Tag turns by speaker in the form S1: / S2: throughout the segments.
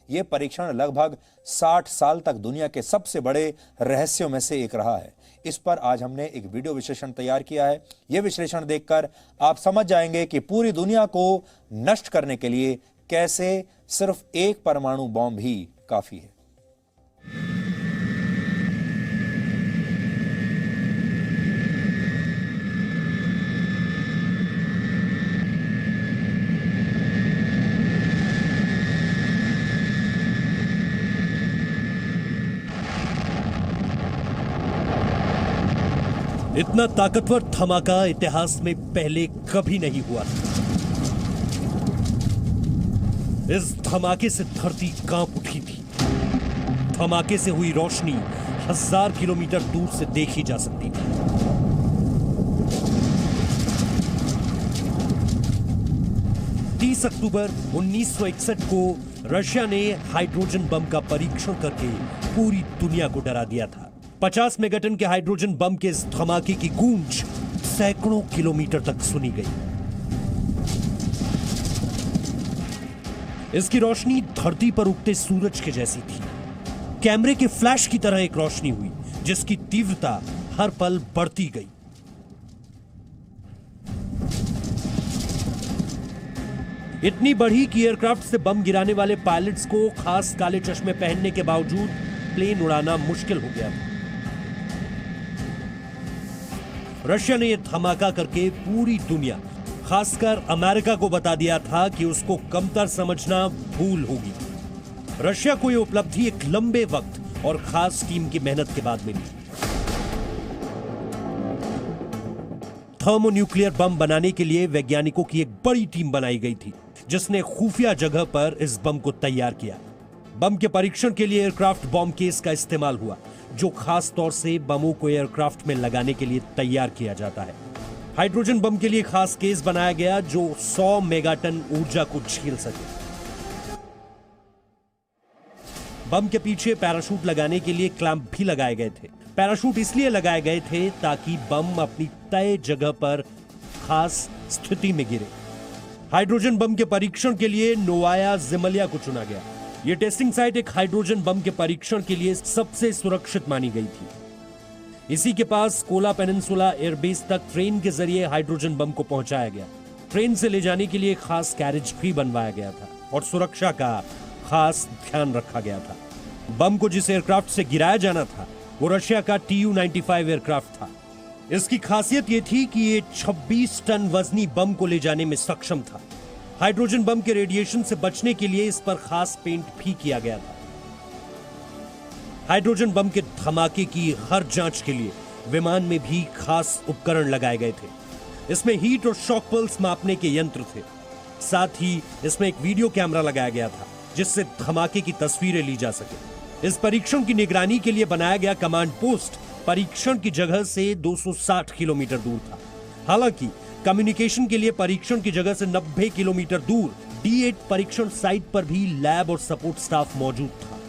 S1: ये परीक्षण लगभग 60 साल तक दुनिया के सबसे बड़े रहस्यों में से एक रहा है। इस पर आज हमने एक वीडियो विश्लेषण तैयार किया है। यह विश्लेषण देखकर आप समझ जाएंगे कि पूरी दुनिया को नष्ट करने के लिए कैसे सिर्फ एक परमाणु बॉम्ब ही काफी है।
S2: इतना ताकतवर धमाका इतिहास में पहले कभी नहीं हुआ था। इस धमाके से धरती कांप उठी थी। धमाके से हुई रोशनी 1000 किलोमीटर दूर से देखी जा सकती थी। अक्टूबर 1961 को रशिया ने हाइड्रोजन बम का परीक्षण करके पूरी दुनिया को डरा दिया था। 50 मेगाटन के हाइड्रोजन बम के इस धमाके की गूंज सैकड़ों किलोमीटर तक सुनी गई। इसकी रोशनी धरती पर उगते सूरज के जैसी थी। कैमरे के फ्लैश की तरह एक रोशनी हुई जिसकी तीव्रता हर पल बढ़ती गई। इतनी बढ़ी कि एयरक्राफ्ट से बम गिराने वाले पायलट्स को खास काले चश्मे पहनने के बावजूद प्लेन उड़ाना मुश्किल हो गया था। रशिया ने यह धमाका करके पूरी दुनिया, खासकर अमेरिका को बता दिया था कि उसको कमतर समझना भूल होगी। रशिया को यह उपलब्धि एक लंबे वक्त और खास टीम की मेहनत के बाद मिली। थर्मोन्यूक्लियर बम बनाने के लिए वैज्ञानिकों की एक बड़ी टीम बनाई गई थी जिसने खुफिया जगह पर इस बम को तैयार किया। बम के परीक्षण के लिए एयरक्राफ्ट बॉम्ब केस का इस्तेमाल हुआ जो खास तौर से बमों को एयरक्राफ्ट में लगाने के लिए तैयार किया जाता है। हाइड्रोजन बम के लिए खास केस बनाया गया जो 100 मेगाटन ऊर्जा को झेल सके। बम के पीछे पैराशूट लगाने के लिए क्लैंप भी लगाए गए थे। पैराशूट इसलिए लगाए गए थे ताकि बम अपनी तय जगह पर खास स्थिति में गिरे। हाइड्रोजन बम के परीक्षण के लिए नोवाया ज़िमल्या को चुना गया। यह टेस्टिंग साइट एक हाइड्रोजन बम के परीक्षण के लिए सबसे सुरक्षित मानी गई थी। इसी के पास कोला पेनिनसुला एयरबेस तक ट्रेन के जरिए हाइड्रोजन बम को पहुंचाया गया। ट्रेन से ले जाने के लिए खास कैरेज भी बनवाया गया था और सुरक्षा का खास ध्यान रखा गया था। बम को जिस एयरक्राफ्ट से गिराया जाना था वो रशिया का Tu-95 एयरक्राफ्ट था। इसकी खासियत यह थी कि ये 26 टन वजनी बम को ले जाने में सक्षम था। हाइड्रोजन बम के रेडिएशन से बचने के लिए इस पर खास पेंट भी किया गया था। हाइड्रोजन बम के धमाके की हर जांच के लिए विमान में भी खास उपकरण लगाए गए थे। इसमें हीट और शॉक पल्स मापने के यंत्र थे। साथ ही इसमें एक वीडियो कैमरा लगाया गया था जिससे धमाके की तस्वीरें ली जा सके। इस परीक्षण की निगरानी के लिए बनाया गया कमांड पोस्ट परीक्षण की जगह से 260 किलोमीटर दूर था। हालांकि कम्युनिकेशन के लिए परीक्षण की जगह से 90 किलोमीटर दूर D8 परीक्षण साइट पर भी लैब और सपोर्ट स्टाफ मौजूद था।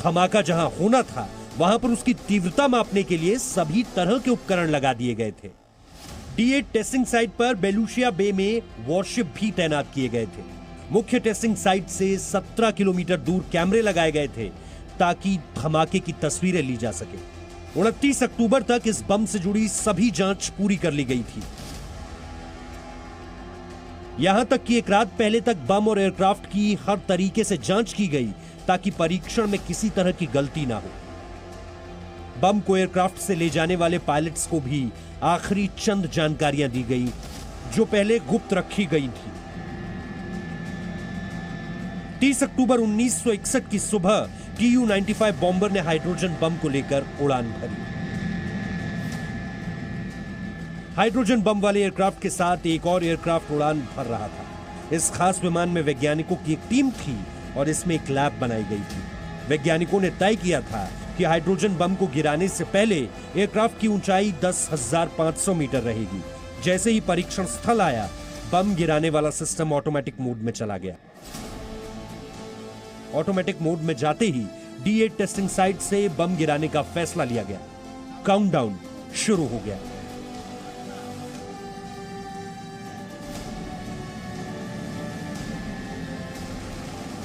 S2: धमाका जहां होना था वहां पर उसकी तीव्रता मापने के लिए सभी तरह के उपकरण लगा दिए गए थे। D8 टेस्टिंग साइट पर बेलूशिया बे में वॉरशिप भी तैनात किए गए थे। मुख्य टेस्टिंग साइट से 17 किलोमीटर दूर कैमरे लगाए गए थे ताकि धमाके की तस्वीरें ली जा सके। 29 अक्टूबर तक इस बम से जुड़ी सभी जांच पूरी कर ली गई थी। यहां तक कि एक रात पहले तक बम और एयरक्राफ्ट की हर तरीके से जांच की गई ताकि परीक्षण में किसी तरह की गलती ना हो। बम को एयरक्राफ्ट से ले जाने वाले पायलट्स को भी आखिरी चंद जानकारियां दी गई जो पहले गुप्त रखी गई थी। 30 अक्टूबर 1961 की सुबह Tu-95 बॉम्बर ने हाइड्रोजन बम को लेकर उड़ान भरी। हाइड्रोजन बम वाले एयरक्राफ्ट के साथ एक और एयरक्राफ्ट उड़ान भर रहा था। इस खास विमान में वैज्ञानिकों की एक टीम थी और इसमें एक लैब बनाई गई थी। वैज्ञानिकों ने तय किया था कि हाइड्रोजन बम को गिराने से पहले एयरक्राफ्ट की ऊंचाई 10,500 मीटर रहेगी। जैसे ही परीक्षण स्थल आया, बम गिराने वाला सिस्टम ऑटोमेटिक मोड में चला गया। ऑटोमेटिक मोड में जाते ही D8 टेस्टिंग साइट से बम गिराने का फैसला लिया गया। काउंटडाउन शुरू हो गया।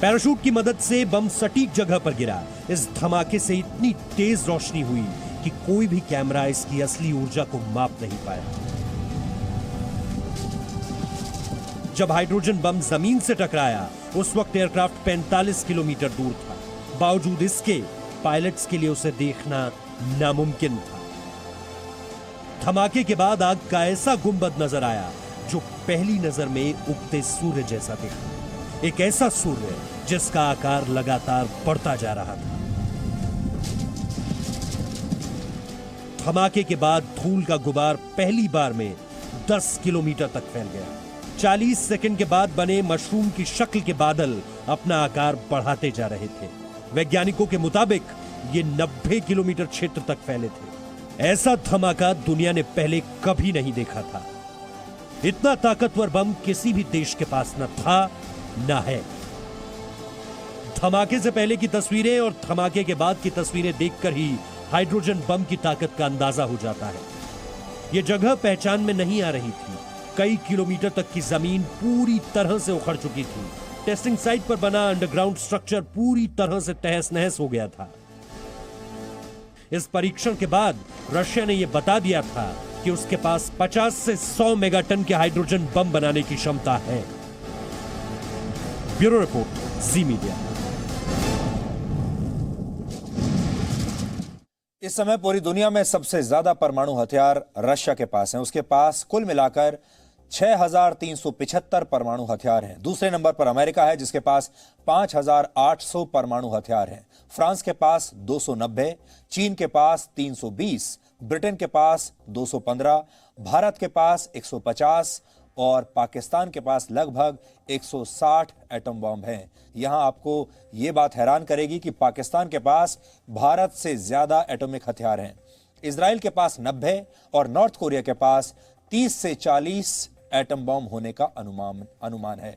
S2: पैराशूट की मदद से बम सटीक जगह पर गिरा। इस धमाके से इतनी तेज रोशनी हुई कि कोई भी कैमरा इसकी असली ऊर्जा को माप नहीं पाया। जब हाइड्रोजन बम जमीन से टकराया उस वक्त एयरक्राफ्ट 45 किलोमीटर दूर था। बावजूद इसके पायलट्स के लिए उसे देखना नामुमकिन था। धमाके के बाद आग का ऐसा गुंबद नजर आया जो पहली नजर में उगते सूर्य जैसा दिखा। एक ऐसा सूर्य जिसका आकार लगातार बढ़ता जा रहा था। धमाके के बाद धूल का गुबार पहली बार में 10 किलोमीटर तक फैल गया। 40 सेकंड के बाद बने मशरूम की शक्ल के बादल अपना आकार बढ़ाते जा रहे थे। वैज्ञानिकों के मुताबिक ये 90 किलोमीटर क्षेत्र तक फैले थे। ऐसा धमाका दुनिया ने पहले कभी नहीं देखा था। इतना ताकतवर बम किसी भी देश के पास न था न है। धमाके से पहले की तस्वीरें और धमाके के बाद की तस्वीरें देखकर ही हाइड्रोजन बम की ताकत का अंदाजा हो जाता है। यह जगह पहचान में नहीं आ रही थी। कई किलोमीटर तक की जमीन पूरी तरह से उखड़ चुकी थी। टेस्टिंग साइट पर बना अंडरग्राउंड स्ट्रक्चर पूरी तरह से तहस नहस हो गया था। इस परीक्षण के बाद रशिया ने यह बता दिया था कि उसके पास 50 से 100 मेगाटन के हाइड्रोजन बम बनाने की क्षमता है। ब्यूरो रिपोर्ट, जी मीडिया।
S1: इस समय पूरी दुनिया में सबसे ज्यादा परमाणु हथियार रशिया के पास हैं। उसके पास कुल मिलाकर 6,375 परमाणु हथियार हैं। दूसरे नंबर पर अमेरिका है जिसके पास 5,800 परमाणु हथियार हैं। फ्रांस के पास 290, चीन के पास 320, ब्रिटेन के पास 215, भारत के पास 150 और पाकिस्तान के पास लगभग 160 एटम बम हैं। यहां आपको यह बात हैरान करेगी कि पाकिस्तान के पास भारत से ज्यादा एटॉमिक हथियार हैं। इजराइल के पास 90 और नॉर्थ कोरिया के पास 30 से 40 एटम बम होने का अनुमान है।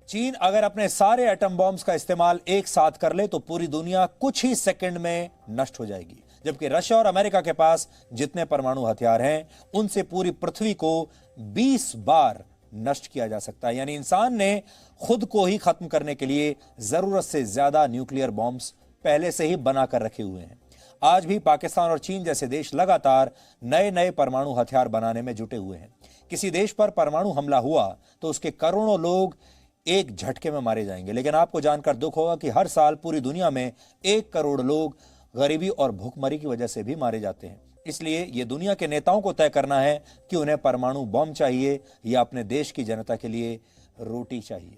S1: चीन अगर अपने सारे एटम बॉम्ब्स का इस्तेमाल एक साथ कर ले तो पूरी दुनिया कुछ ही सेकंड में नष्ट हो जाएगी। जबकि रशिया और अमेरिका के पास जितने परमाणु हथियार हैं उनसे पूरी पृथ्वी को 20 बार नष्ट किया जा सकता है। यानी इंसान ने खुद को ही खत्म करने के लिए जरूरत से ज्यादा न्यूक्लियर बॉम्ब्स पहले से ही बनाकर रखे हुए हैं। आज भी पाकिस्तान और चीन जैसे देश लगातार नए नए परमाणु हथियार बनाने में जुटे हुए हैं। किसी देश पर परमाणु हमला हुआ तो उसके करोड़ों लोग एक झटके में मारे जाएंगे। लेकिन आपको जानकर दुख होगा कि हर साल पूरी दुनिया में 1 करोड़ लोग गरीबी और भूखमरी की वजह से भी मारे जाते हैं। इसलिए यह दुनिया के नेताओं को तय करना है कि उन्हें परमाणु बम चाहिए या अपने देश की जनता के लिए रोटी चाहिए।